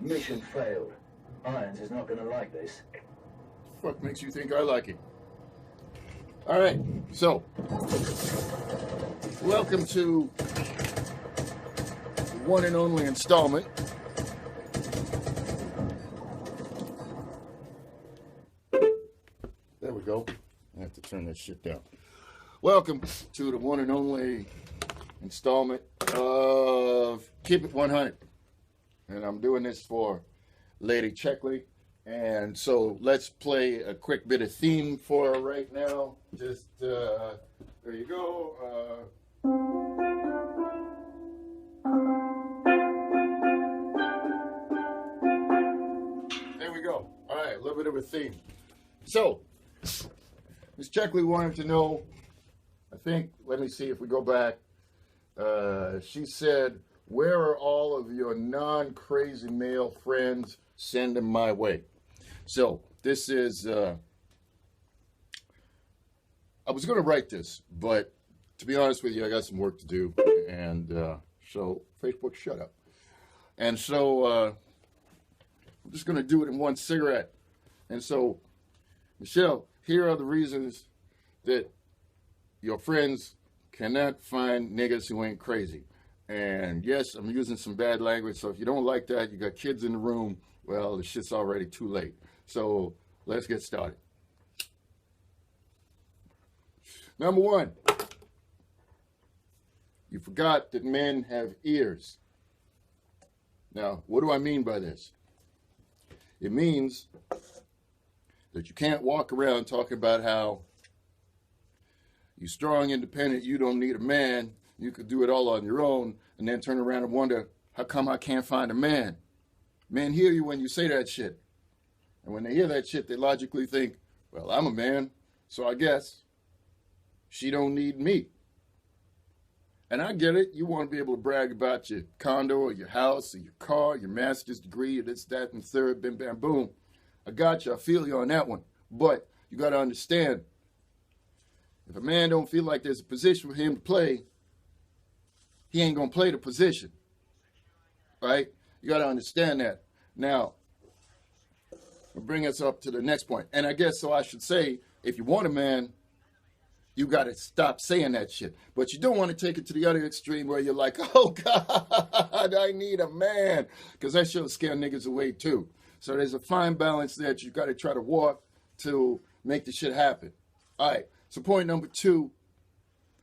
Mission failed. Irons is not gonna like this. What makes you think I like it? All right, so welcome to the one and only installment. There we go. I have to turn that shit down. Welcome to the one and only installment of Keep It 100. And I'm doing this for Lady Checkley. And so let's play a quick bit of theme for her right now. Just, there you go. There we go. All right, a little bit of a theme. So, Miss Checkley wanted to know, I think, let me see if we go back. She said, where are all of your non-crazy male friends? Send them my way. So, this is, I was going to write this, but to be honest with you, I got some work to do. And so, Facebook, shut up. And so, I'm just going to do it in one cigarette. And so, Michelle, here are the reasons that your friends cannot find niggas who ain't crazy. And yes, I'm using some bad language, so if you don't like that, you got kids in the room, well, the shit's already too late. So let's get started. Number one, you forgot that men have ears. Now, what do I mean by this? It means that you can't walk around talking about how you're strong, independent, you don't need a man, you could do it all on your own, and then turn around and wonder, how come I can't find a man? Men hear you when you say that shit. And when they hear that shit, they logically think, well, I'm a man, so I guess she don't need me. And I get it. You want to be able to brag about your condo or your house or your car, your master's degree, or this, that, and third, bim, bam, boom. I got you. I feel you on that one. But you got to understand, if a man don't feel like there's a position for him to play, he ain't going to play the position. Right? You got to understand that. Now, we'll bring us up to the next point. And I guess so I should say, if you want a man, you got to stop saying that shit. But you don't want to take it to the other extreme where you're like, oh, God, I need a man. Because that shit'll scare niggas away, too. So there's a fine balance there that you got to try to walk to make the shit happen. All right. So point number two,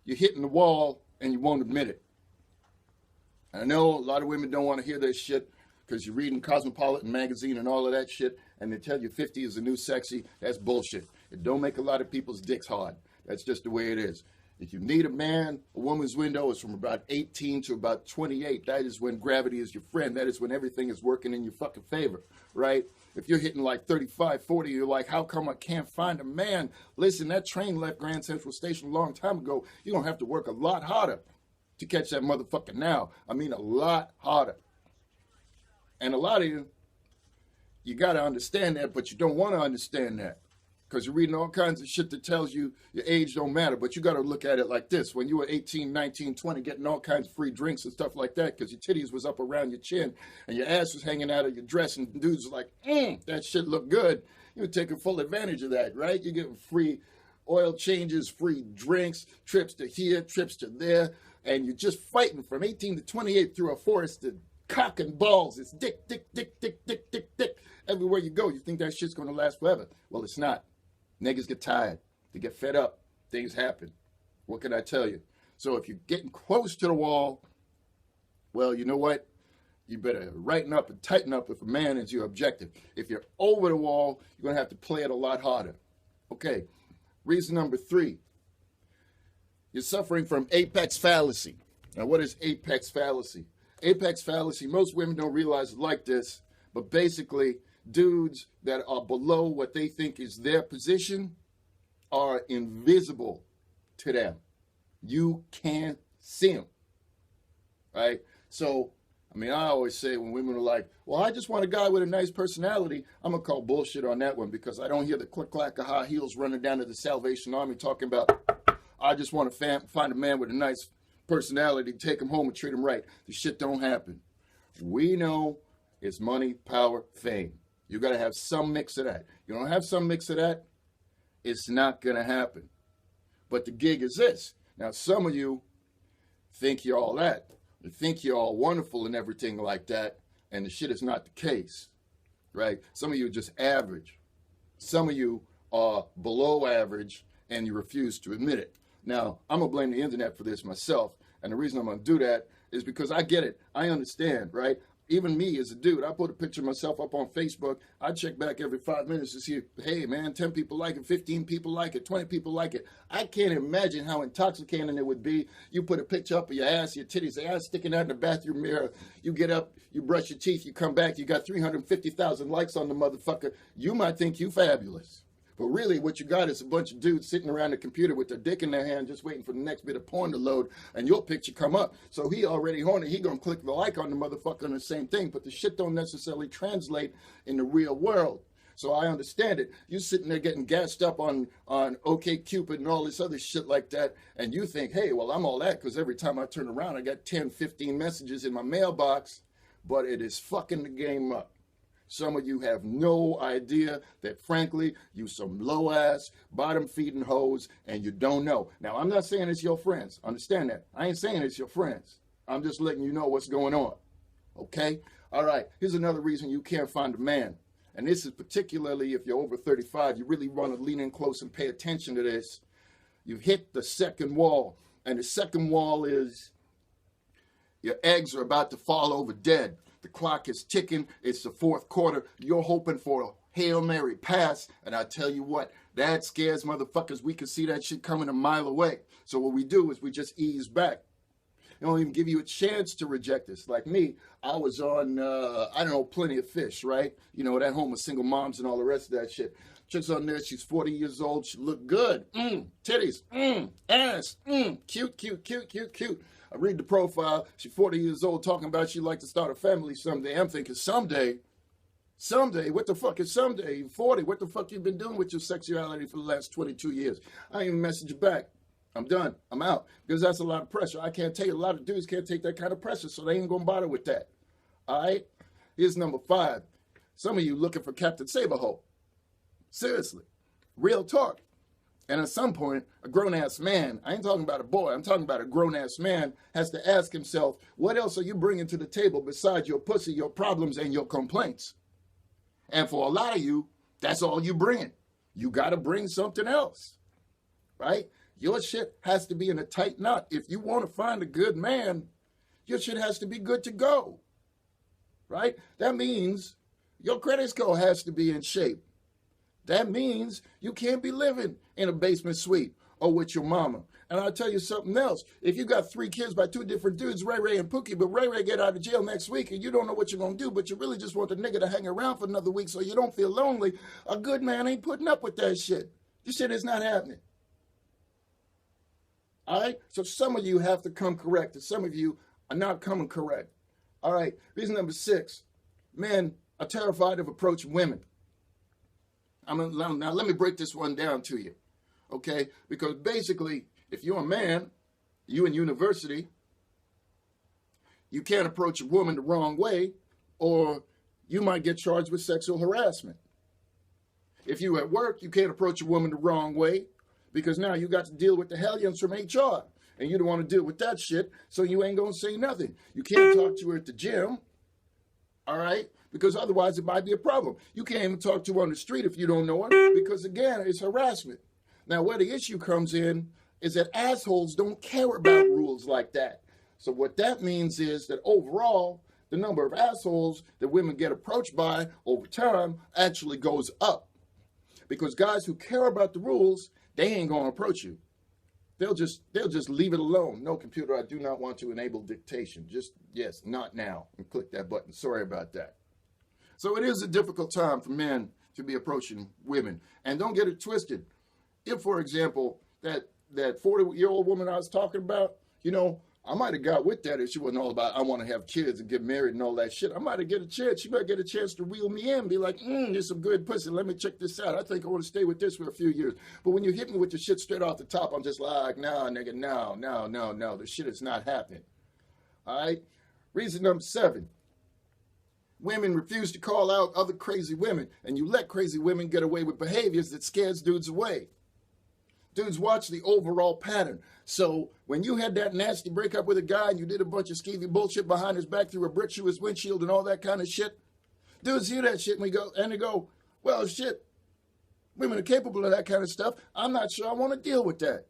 you're hitting the wall and you won't admit it. I know a lot of women don't want to hear this shit because you're reading Cosmopolitan magazine and all of that shit, and they tell you 50 is the new sexy. That's bullshit. It don't make a lot of people's dicks hard. That's just the way it is. If you need a man, a woman's window is from about 18 to about 28. That is when gravity is your friend. That is when everything is working in your fucking favor, right? If you're hitting like 35, 40, you're like, how come I can't find a man? Listen, that train left Grand Central Station a long time ago. You're going to have to work a lot harder to catch that motherfucker now. I mean, a lot harder. And a lot of you got to understand that, but you don't want to understand that. Because you're reading all kinds of shit that tells you your age don't matter. But you got to look at it like this. When you were 18, 19, 20, getting all kinds of free drinks and stuff like that because your titties was up around your chin and your ass was hanging out of your dress and dudes were like, that shit look good. You were taking full advantage of that, right? You're getting free oil changes, free drinks, trips to here, trips to there. And you're just fighting from 18 to 28 through a forest of cock and balls. It's dick, dick, dick, dick, dick, dick, dick. Everywhere you go, you think that shit's going to last forever. Well, it's not. Niggas get tired. They get fed up. Things happen. What can I tell you? So if you're getting close to the wall, well, you know what? You better lighten up and tighten up if a man is your objective. If you're over the wall, you're going to have to play it a lot harder. Okay. Reason number three. You're suffering from apex fallacy. Now, what is apex fallacy? Apex fallacy, most women don't realize it like this, but basically, dudes that are below what they think is their position are invisible to them. You can't see them, right? So, I mean, I always say when women are like, well, I just want a guy with a nice personality, I'm going to call bullshit on that one because I don't hear the click-clack of high heels running down to the Salvation Army talking about, I just want to find a man with a nice personality, take him home and treat him right. The shit don't happen. We know It's money, power, fame. You got to have some mix of that. You don't have some mix of that, it's not going to happen. But the gig is this. Now, some of you think you're all that. You think you're all wonderful and everything like that, and the shit is not the case, right? Some of you are just average. Some of you are below average, and you refuse to admit it. Now, I'm going to blame the internet for this myself, and the reason I'm going to do that is because I get it. I understand, right? Even me as a dude, I put a picture of myself up on Facebook. I check back every 5 minutes to see, hey, man, 10 people like it, 15 people like it, 20 people like it. I can't imagine how intoxicating it would be. You put a picture up of your ass, your titties, your ass sticking out in the bathroom mirror. You get up, you brush your teeth, you come back, you got 350,000 likes on the motherfucker. You might think you fabulous. But really, what you got is a bunch of dudes sitting around the computer with their dick in their hand, just waiting for the next bit of porn to load, and your picture come up. So he already horny. He gonna click the like on the motherfucker on the same thing, but the shit don't necessarily translate in the real world. So I understand it. You sitting there getting gassed up on OkCupid and all this other shit like that, and you think, hey, well, I'm all that because every time I turn around, I got 10, 15 messages in my mailbox, but it is fucking the game up. Some of you have no idea that, frankly, you some low-ass, bottom-feeding hoes, and you don't know. Now, I'm not saying it's your friends. Understand that. I ain't saying it's your friends. I'm just letting you know what's going on. Okay? All right. Here's another reason you can't find a man. And this is particularly if you're over 35. You really want to lean in close and pay attention to this. You've hit the second wall. And the second wall is your eggs are about to fall over dead. The clock is ticking. It's the fourth quarter. You're hoping for a Hail Mary pass. And I tell you what, that scares motherfuckers. We can see that shit coming a mile away. So what we do is we just ease back. They don't even give you a chance to reject this. Like me, I was on, I don't know, Plenty of Fish, right? You know, that home of single moms and all the rest of that shit. Chick's on there. She's 40 years old. She look good. Titties. Ass. Cute, cute, cute, cute, cute. I read the profile. She's 40 years old talking about she'd like to start a family someday. I'm thinking someday, what the fuck is someday? You're 40. What the fuck you been doing with your sexuality for the last 22 years? I ain't even message you back. I'm done. I'm out. Because that's a lot of pressure. I can't take it. A lot of dudes can't take that kind of pressure, so they ain't going to bother with that. All right? Here's number 5. Some of you looking for Captain Saberhole. Seriously. Real talk. And at some point, a grown-ass man, I ain't talking about a boy, I'm talking about a grown-ass man, has to ask himself, what else are you bringing to the table besides your pussy, your problems, and your complaints? And for a lot of you, that's all you bring. You got to bring something else, right? Your shit has to be in a tight knot. If you want to find a good man, your shit has to be good to go, right? That means your credit score has to be in shape. That means you can't be living in a basement suite or with your mama. And I'll tell you something else. If you got 3 kids by 2 different dudes, Ray Ray and Pookie, but Ray Ray get out of jail next week and you don't know what you're going to do, but you really just want the nigga to hang around for another week so you don't feel lonely, a good man ain't putting up with that shit. This shit is not happening. All right? So some of you have to come correct, and some of you are not coming correct. All right? Reason number 6. Men are terrified of approaching women. Now, let me break this one down to you, okay? Because basically, if you're a man, you in university, you can't approach a woman the wrong way, or you might get charged with sexual harassment. If you at work, you can't approach a woman the wrong way, because now you got to deal with the hellions from HR, and you don't want to deal with that shit, so you ain't going to say nothing. You can't talk to her at the gym, all right? Because otherwise it might be a problem. You can't even talk to her on the street if you don't know her, because again, it's harassment. Now, where the issue comes in is that assholes don't care about rules like that. So what that means is that overall, the number of assholes that women get approached by over time actually goes up. Because guys who care about the rules, they ain't gonna approach you. They'll just leave it alone. No, computer, I do not want to enable dictation. Just, yes, not now. And click that button. Sorry about that. So it is a difficult time for men to be approaching women. And don't get it twisted. If, for example, that 40-year-old woman I was talking about, you know, I might have got with that if she wasn't all about, I want to have kids and get married and all that shit. I might have get a chance. She might get a chance to reel me in and be like, there's some good pussy. Let me check this out. I think I want to stay with this for a few years. But when you hit me with the shit straight off the top, I'm just like, nah, nigga, no. The shit is not happening. All right? Reason number 7. women refuse to call out other crazy women, and you let crazy women get away with behaviors that scares dudes away. Dudes watch the overall pattern. So when you had that nasty breakup with a guy and you did a bunch of skeevy bullshit behind his back through a brick through his windshield and all that kind of shit, dudes hear that shit and they go, well, shit, women are capable of that kind of stuff. I'm not sure I want to deal with that.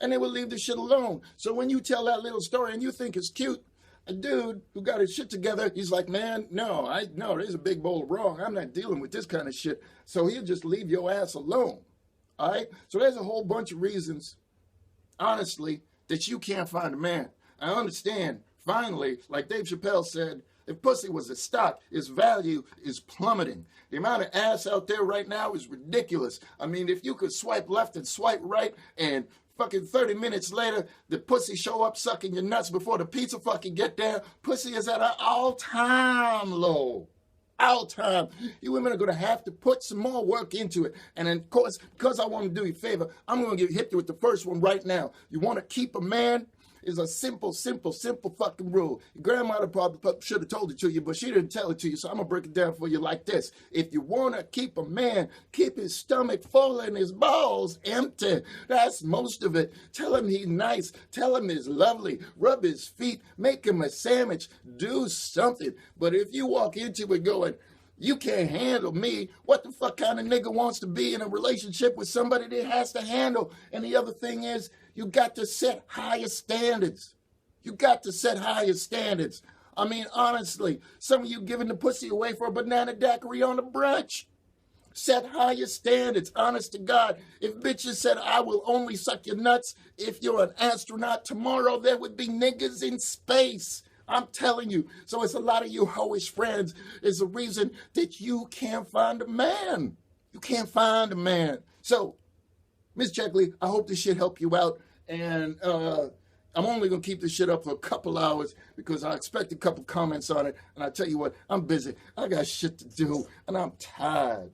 And they will leave the shit alone. So when you tell that little story and you think it's cute, a dude who got his shit together, he's like, man, no, there's a big bowl of wrong. I'm not dealing with this kind of shit. So he'll just leave your ass alone. All right? So there's a whole bunch of reasons, honestly, that you can't find a man. I understand, finally, like Dave Chappelle said, if pussy was a stock, its value is plummeting. The amount of ass out there right now is ridiculous. I mean, if you could swipe left and swipe right and fucking 30 minutes later, the pussy show up sucking your nuts before the pizza fucking get there, pussy is at an all-time low. All time. You women are going to have to put some more work into it. And of course, because I want to do you a favor, I'm going to get hit with the first one right now. You want to keep a man? Is a simple fucking rule. Your grandmother probably should have told it to you, but she didn't tell it to you, so I'm going to break it down for you like this. If you want to keep a man, keep his stomach full and his balls empty. That's most of it. Tell him he's nice. Tell him he's lovely. Rub his feet. Make him a sandwich. Do something. But if you walk into it going, you can't handle me, what the fuck kind of nigga wants to be in a relationship with somebody that has to handle? And the other thing is, you got to set higher standards. You got to set higher standards. I mean, honestly, some of you giving the pussy away for a banana daiquiri on the brunch. Set higher standards, honest to God. If bitches said, I will only suck your nuts if you're an astronaut tomorrow, there would be niggas in space. I'm telling you. So it's a lot of you hoish friends. It's a reason that you can't find a man. You can't find a man. So, Miss Checkley, I hope this shit helped you out. And I'm only going to keep this shit up for a couple hours because I expect a couple comments on it. And I tell you what, I'm busy. I got shit to do and I'm tired.